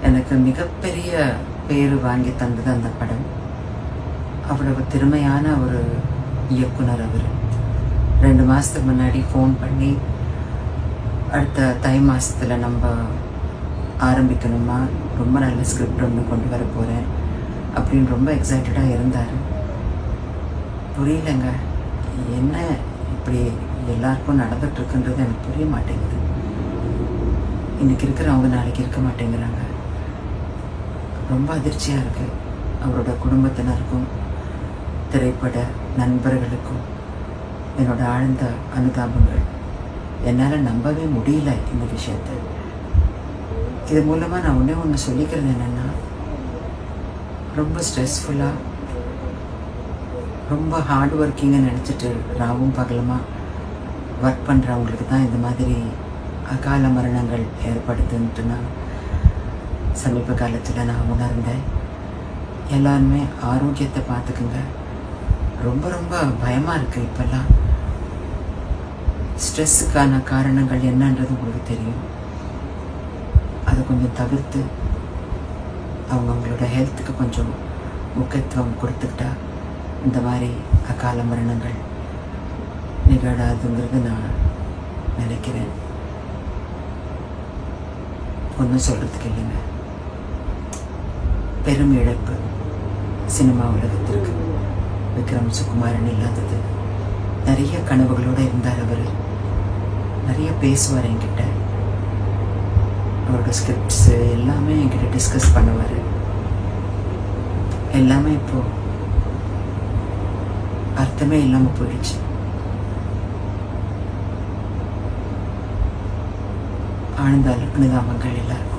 எனக்கு மிகப்பெரிய பேர் வாங்கி தந்தது அந்த படம். அவ்வளவு திறமையான ஒரு இயக்குனர் அவர். 2 மாதத்துக்கு முன்னாடி ஃபோன் பண்ணி அடுத்த தை மாதத்தில் நம்ம ஆரம்பிக்கணுமா, ரொம்ப நல்ல ஸ்கிரிப்ட் ஒன்று கொண்டு வர போகிறேன் அப்படின்னு ரொம்ப எக்ஸைட்டடாக இருந்தார். புரியலைங்க, என்ன இப்படி எல்லாருக்கும் நடந்துகிட்ருக்குன்றது எனக்கு புரிய மாட்டேங்குது. இன்றைக்கி இருக்கிறவங்க நாளைக்கு இருக்க மாட்டேங்கிறாங்க. ரொம்ப அதிர்ச்சியாக இருக்குது. அவரோட குடும்பத்தினருக்கும் திரைப்பட நண்பர்களுக்கும் என்னோட ஆழ்ந்த அனுதாபங்கள். என்னால் நம்பவே முடியல இந்த விஷயத்தை. இது மூலமாக நான் ஒன்று சொல்லிக்கிறது என்னென்னா, ரொம்ப ஸ்ட்ரெஸ்ஃபுல்லாக ரொம்ப ஹார்ட் ஒர்க்கிங்கை நினச்சிட்டு ராவும் பகலமாக ஒர்க் பண்ணுறவங்களுக்கு தான் இந்த மாதிரி அகால மரணங்கள் ஏற்படுதுன்ட்டு நான் சமீப காலத்தில் நான் உணர்ந்தேன். எல்லாருமே ஆரோக்கியத்தை பார்த்துக்குங்க. ரொம்ப ரொம்ப பயமாக இருக்குது இப்போல்லாம். ஸ்ட்ரெஸ்ஸுக்கான காரணங்கள் என்னன்றது உங்களுக்கு தெரியும். அதை கொஞ்சம் தவிர்த்து அவங்களோட ஹெல்த்துக்கு கொஞ்சம் முக்கியத்துவம் கொடுத்துக்கிட்டா இந்த மாதிரி அகால மரணங்கள் நிகழாதுங்கிறது நான் நினைக்கிறேன். ஒன்றும் சொல்கிறதுக்கு இல்லைங்க. பெரும் இழப்பு சினிமா உலகத்திற்கு. விக்ரம் சுகுமாரன் இல்லாதது. நிறைய கனவுகளோடு இருந்தார் அவர். நிறைய பேசுவார் என்கிட்ட. அவரோட ஸ்கிரிப்ட்ஸு எல்லாமே என்கிட்ட டிஸ்கஸ் பண்ணுவார். எல்லாமே இப்போது அர்த்தமே இல்லாமல் போயிடுச்சு. ஆழ்ந்த அனுதாபங்கள் எல்லாருக்கும்.